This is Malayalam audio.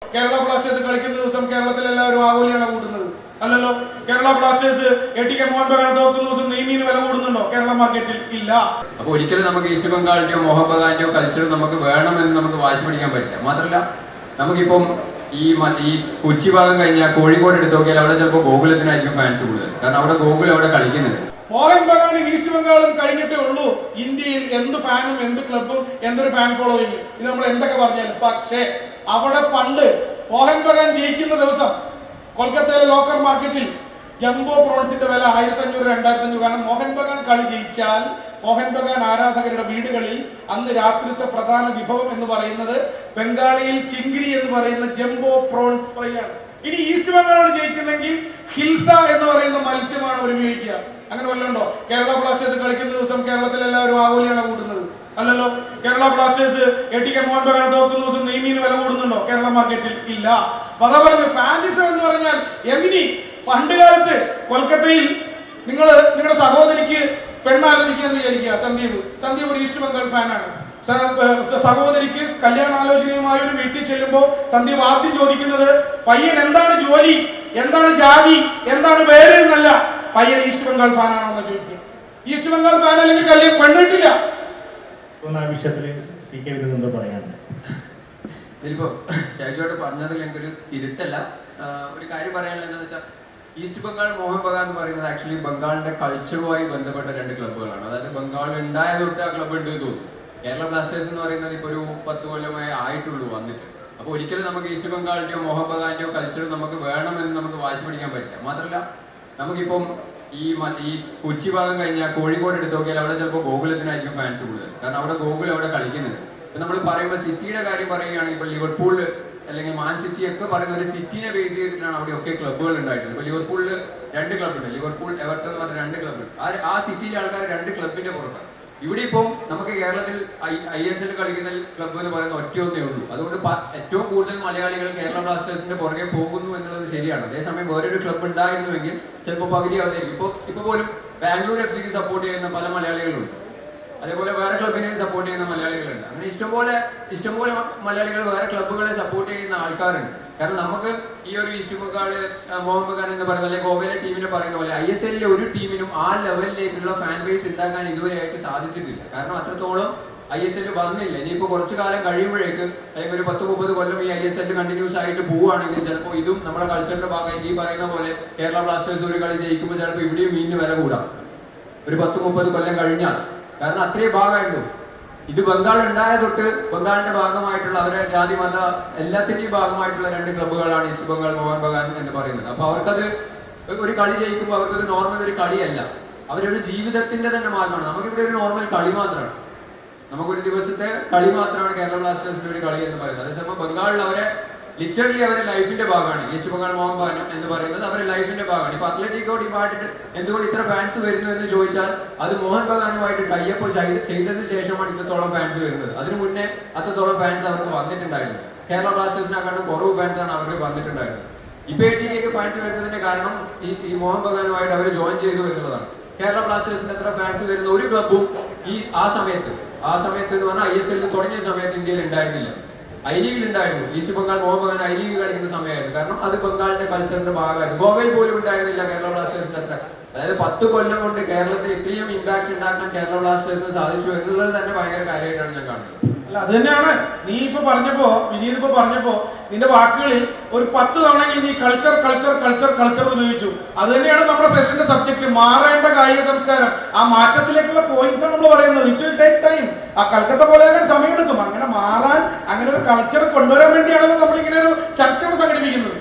കേരള ബ്ലാസ്റ്റേഴ്സ് കളിക്കുന്ന ദിവസം കേരളത്തിൽ എല്ലാവരും ആവോലിയാണ് കൂട്ടുന്നത് അല്ലല്ലോ. കേരള ബ്ലാസ്റ്റേഴ്സ് ATK മോഹൻ ബഗാനെ തോക്കുന്ന ദിവസം നെയ്മീന് വില കൂടുന്നുണ്ടോ കേരള മാർക്കറ്റിൽ? ഇല്ല. അപ്പൊ ഒരിക്കലും നമുക്ക് ഈസ്റ്റ് ബംഗാളിന്റെയോ മോഹൻ ബഗാന്റെയോ കൾച്ചർ നമുക്ക് വേണമെന്ന് നമുക്ക് വാശി പിടിക്കാൻ പറ്റില്ല. മാത്രമല്ല നമുക്കിപ്പം ഈ കൊച്ചി ഭാഗം കഴിഞ്ഞാൽ കോഴിക്കോട് എടുത്ത് നോക്കിയാൽ അവിടെ ചിലപ്പോൾ ഗോകുലത്തിനായിരിക്കും ഫാൻസ് കൂടുതൽ. കാരണം അവിടെ ഗോകുലം അവിടെ കളിക്കുന്നുണ്ട്. മോഹൻ ബഗാനും ഈസ്റ്റ് ബംഗാളും കഴിഞ്ഞിട്ടേ ഉള്ളൂ ഇന്ത്യയിൽ എന്ത് ഫാനും എന്ത് ക്ലബും എന്തൊരു ഫാൻ ഫോളോയിങ് ഇത് നമ്മൾ എന്തൊക്കെ പറഞ്ഞാലും. പക്ഷേ അവിടെ പണ്ട് മോഹൻ ബഗാൻ ജയിക്കുന്ന ദിവസം കൊൽക്കത്തയിലെ ലോക്കൽ മാർക്കറ്റിൽ ജംബോ പ്രോൺസിന്റെ വില 1500-2000. കാരണം മോഹൻ ബഗാൻ കളി ജയിച്ചാൽ മോഹൻ ബഗാൻ ആരാധകരുടെ വീടുകളിൽ അന്ന് രാത്രിത്തെ പ്രധാന വിഭവം എന്ന് പറയുന്നത് ബംഗാളിയിൽ ചിങ്കിരി എന്ന് പറയുന്ന ജംബോ പ്രോൺസ് ഫ്രൈ ആണ്. ഇനി ഈസ്റ്റ് ബംഗാളാണ് ജയിക്കുന്നെങ്കിൽ ഹിൽസ എന്ന് പറയുന്ന മത്സ്യമാണ് അവർ ഉപയോഗിക്കുക. അങ്ങനെ വല്ലതുണ്ടോ? കേരള ബ്ലാസ്റ്റേഴ്സ് കളിക്കുന്ന ദിവസം കേരളത്തിൽ എല്ലാവരും ആവോലിയാണ് കൂട്ടുന്നത് അല്ലല്ലോ. കേരള ബ്ലാസ്റ്റേഴ്സ് ATK മോഹൻ ബഗാനെ തോക്കുന്ന ദിവസം നെയ്മീന് വില കൂടുന്നുണ്ടോ കേരള മാർക്കറ്റിൽ? ഇല്ല. അതാ പറഞ്ഞത് ഫാൻഡിസം എന്ന് പറഞ്ഞാൽ എങ്ങനെ പണ്ട് കാലത്ത് കൊൽക്കത്തയിൽ നിങ്ങളുടെ സഹോദരിക്ക് പെണ്ണാലോചിക്കുക എന്ന് വിചാരിക്കുക. സന്ദീപ് ഒരു ഈസ്റ്റ് ബംഗാൾ ഫാനാണ്. സഹോദരിക്ക് കല്യാണാലോചനയുമായി ഒരു വീട്ടിൽ ചെല്ലുമ്പോൾ സന്ദീപ് ആദ്യം ചോദിക്കുന്നത് പയ്യൻ എന്താണ് ജോലി, എന്താണ് ജാതി, എന്താണ് പേര് എന്നല്ല, പയ്യൻ ഈസ്റ്റ് ബംഗാൾ ഫാനാണോ എന്ന് ചോദിക്കുക. ഈസ്റ്റ് ബംഗാൾ ഫാൻ അല്ലെങ്കിൽ കല്യാണം പെണ്ണിട്ടില്ല. വിഷയത്തില് CK എന്തോ പറയാനുണ്ട്. ഇതിലിപ്പോ ഷാജുവായിട്ട് പറഞ്ഞതിൽ എനിക്കൊരു തിരുത്തല്ല. ഒരു കാര്യം പറയാനുള്ളത് എന്താണെന്ന് വെച്ചാൽ ഈസ്റ്റ് ബംഗാൾ മോഹൻ ബഗാൻ എന്ന് പറയുന്നത് ആക്ച്വലി ബംഗാളിന്റെ കൾച്ചറുമായി ബന്ധപ്പെട്ട രണ്ട് ക്ലബ്ബുകളാണ്. അതായത് ബംഗാൾ ഉണ്ടായത് തൊട്ട് ആ ക്ലബ്ബ് ഉണ്ട് തോന്നുന്നു. കേരള ബ്ലാസ്റ്റേഴ്സ് എന്ന് പറയുന്നത് ഇപ്പോൾ ഒരു 10 കൊല്ലമായി ആയിട്ടുള്ളൂ വന്നിട്ട്. അപ്പോൾ ഒരിക്കലും നമുക്ക് ഈസ്റ്റ് ബംഗാളിന്റെയോ മോഹൻ ബഗാന്റെയോ കൾച്ചർ നമുക്ക് വേണമെന്ന് നമുക്ക് വാശി പിടിക്കാൻ പറ്റില്ല. മാത്രമല്ല നമുക്കിപ്പം ഈ കൊച്ചി ഭാഗം കഴിഞ്ഞാൽ കോഴിക്കോട് എടുത്ത് നോക്കിയാൽ അവിടെ ചിലപ്പോൾ ഗോകുലത്തിനായിരിക്കും ഫാൻസ് കൂടുതൽ. കാരണം അവിടെ ഗോകുലം അവിടെ കളിക്കുന്നുണ്ട്. ഇപ്പം നമ്മൾ പറയുമ്പോൾ സിറ്റിയുടെ കാര്യം പറയുകയാണെങ്കിൽ ഇപ്പോൾ ലിവർപൂൾ അല്ലെങ്കിൽ മാൻ സിറ്റി ഒക്കെ പറയുന്ന ഒരു സിറ്റിനെ ബേസ് ചെയ്തിട്ടാണ് അവിടെയൊക്കെ ക്ലബ്ബുകൾ ഉണ്ടായിട്ടുള്ളത്. ഇപ്പോൾ ലിവർപൂളിൽ 2 ക്ലബ്ബുണ്ട്, ലിവർപൂൾ എവർട്ടൺ എന്ന് പറഞ്ഞ 2 ക്ലബ്ബുണ്ട്. ആ സിറ്റിയിലെ ആൾക്കാർ 2 ക്ലബിന്റെ പുറത്താണ്. ഇവിടെ ഇപ്പം നമുക്ക് കേരളത്തിൽ ISL കളിക്കുന്ന ക്ലബ്ബ് എന്ന് പറയുന്ന ഒറ്റയൊന്നേ ഉള്ളൂ. അതുകൊണ്ട് ഏറ്റവും കൂടുതൽ മലയാളികൾ കേരള ബ്ലാസ്റ്റേഴ്സിന്റെ പുറകെ പോകുന്നു എന്നുള്ളത് ശരിയാണ്. അതേസമയം വേറൊരു ക്ലബ്ബ് ഉണ്ടായിരുന്നുവെങ്കിൽ ചിലപ്പോൾ പകുതി ആവുന്നതായിരിക്കും. ഇപ്പോൾ പോലും ബാംഗ്ലൂർ FC സപ്പോർട്ട് ചെയ്യുന്ന പല മലയാളികളുണ്ട്. അതേപോലെ വേറെ ക്ലബിനെ സപ്പോർട്ട് ചെയ്യുന്ന മലയാളികളുണ്ട്. അങ്ങനെ ഇഷ്ടംപോലെ മലയാളികൾ വേറെ ക്ലബ്ബുകളെ സപ്പോർട്ട് ചെയ്യുന്ന ആൾക്കാരുണ്ട്. കാരണം നമുക്ക് ഈ ഒരു ഈസ്റ്റ് ബംഗാൾ മോഹൻ ബഗാൻ എന്ന് പറയുന്ന അല്ലെങ്കിൽ ഗോവയിലെ ടീമിനെ പറയുന്ന പോലെ ISL ഒരു ടീമിനും ആ ലെവലിലേക്കുള്ള ഫാൻ ബേസ് ഉണ്ടാക്കാൻ ഇതുവരെയായിട്ട് സാധിച്ചിട്ടില്ല. കാരണം അത്രത്തോളം ISL വന്നില്ല. ഇനിയിപ്പോൾ കുറച്ചു കാലം കഴിയുമ്പോഴേക്ക് അല്ലെങ്കിൽ ഒരു 10-30 കൊല്ലം ഈ ISL കണ്ടിന്യൂസ് ആയിട്ട് പോവുകയാണെങ്കിൽ ചിലപ്പോൾ ഇതും നമ്മുടെ കൾച്ചറിന്റെ ഭാഗമായി ഈ പറയുന്ന പോലെ കേരള ബ്ലാസ്റ്റേഴ്സ് ഒരു കളി ജയിക്കുമ്പോൾ ചിലപ്പോൾ ഇവിടെയും മീനിന് വില കൂടാം ഒരു 10-30 കൊല്ലം കഴിഞ്ഞാൽ. കാരണം അത്രയും ഭാഗമായിരുന്നു. ഇത് ബംഗാൾ ഉണ്ടായ തൊട്ട് ബംഗാളിന്റെ ഭാഗമായിട്ടുള്ള അവരെ ജാതി മത എല്ലാത്തിന്റെയും ഭാഗമായിട്ടുള്ള 2 ക്ലബ്ബുകളാണ് ഈസ്റ്റ് ബംഗാൾ മോഹൻ ബഗാൻ എന്ന് പറയുന്നത്. അപ്പൊ അവർക്കത് ഒരു കളി ജയിക്കുമ്പോൾ അവർക്കത് നോർമൽ ഒരു കളിയല്ല, അവരൊരു ജീവിതത്തിന്റെ തന്നെ ഭാഗമാണ്. നമുക്കിവിടെ ഒരു നോർമൽ കളി മാത്രമാണ്, നമുക്കൊരു ദിവസത്തെ കളി മാത്രമാണ് കേരള ബ്ലാസ്റ്റേഴ്സിന്റെ ഒരു കളി എന്ന് പറയുന്നത്. അതേസമയം ബംഗാളിൽ അവരെ ലിറ്ററലി അവരെ ലൈഫിന്റെ ഭാഗമാണ്. ഈസ്റ്റ് ബംഗാൾ മോഹൻ ബഗാൻ എന്ന് പറയുന്നത് അവരെ ലൈഫിന്റെ ഭാഗമാണ്. ഇപ്പൊ അത്ലറ്റിക്കോ ഡിപ്പാർട്ടിട്ട് എന്തുകൊണ്ട് ഇത്ര ഫാൻസ് വരുന്നു എന്ന് ചോദിച്ചാൽ അത് മോഹൻ ബഗാനുമായിട്ട് ടൈപ്പ് ചെയ്തതിന് ശേഷമാണ് ഇത്രത്തോളം ഫാൻസ് വരുന്നത്. അതിനു മുന്നേ അത്രത്തോളം ഫാൻസ് അവർക്ക് വന്നിട്ടുണ്ടായിരുന്നു. കേരള ബ്ലാസ്റ്റേഴ്സിനെക്കാളും കുറവ് ഫാൻസ് ആണ് അവർക്ക് വന്നിട്ടുണ്ടായിരുന്നത്. ഇപ്പൊ ATK ഫാൻസ് വരുന്നതിന്റെ കാരണം ഈ മോഹൻ ബഗാനുമായിട്ട് അവർ ജോയിൻ ചെയ്തു എന്നുള്ളതാണ്. കേരള ബ്ലാസ്റ്റേഴ്സിന് എത്ര ഫാൻസ് വരുന്ന ഒരു ക്ലബ്ബും ആ സമയത്ത് എന്ന് പറഞ്ഞാൽ ISL തുടങ്ങിയ സമയത്ത് ഇന്ത്യയിൽ ഉണ്ടായിരുന്നില്ല. I ലീഗിൽ ഉണ്ടായിരുന്നു. East Bengal Mohun Bagan I league കളിക്കുന്ന സമയമായിരുന്നു. കാരണം അത് ബംഗാളിന്റെ കൾച്ചറിന്റെ ഭാഗമായിരുന്നു. ഗോവയിൽ പോലും ഉണ്ടായിരുന്നില്ല കേരള ബ്ലാസ്റ്റേഴ്സിന്റെ അത്ര. അതായത് 10 കൊല്ലം കൊണ്ട് കേരളത്തിൽ ഇത്രയും ഇമ്പാക്ട് ഉണ്ടാക്കാൻ കേരള ബ്ലാസ്റ്റേഴ്സിന് സാധിച്ചു എന്നുള്ളത് തന്നെ ഭയങ്കര കാര്യമായിട്ടാണ് ഞാൻ കാണുന്നത്. അല്ല, അത് തന്നെയാണ് നീ ഇപ്പൊ പറഞ്ഞപ്പോ വിനീത് ഇപ്പൊ പറഞ്ഞപ്പോ നിന്റെ വാക്കുകളിൽ ഒരു 10 തവണയെങ്കിലും നീ കൾച്ചർ ഉപയോഗിച്ചു. അത് തന്നെയാണ് നമ്മുടെ സെഷന്റെ സബ്ജക്ട്. മാറേണ്ട കായിക സംസ്കാരം, ആ മാറ്റത്തിലേക്കുള്ള പോയിന്റ്സ് ആണ് നമ്മൾ പറയുന്നത്. It will take time. ആ കൽക്കത്ത പോലെ സമയമെടുക്കും. അങ്ങനെ മാറാൻ, അങ്ങനെ ഒരു കൾച്ചർ കൊണ്ടുവരാൻ വേണ്ടിയാണല്ലോ നമ്മളിങ്ങനെ ഒരു ചർച്ചകൾ സംഘടിപ്പിക്കുന്നത്.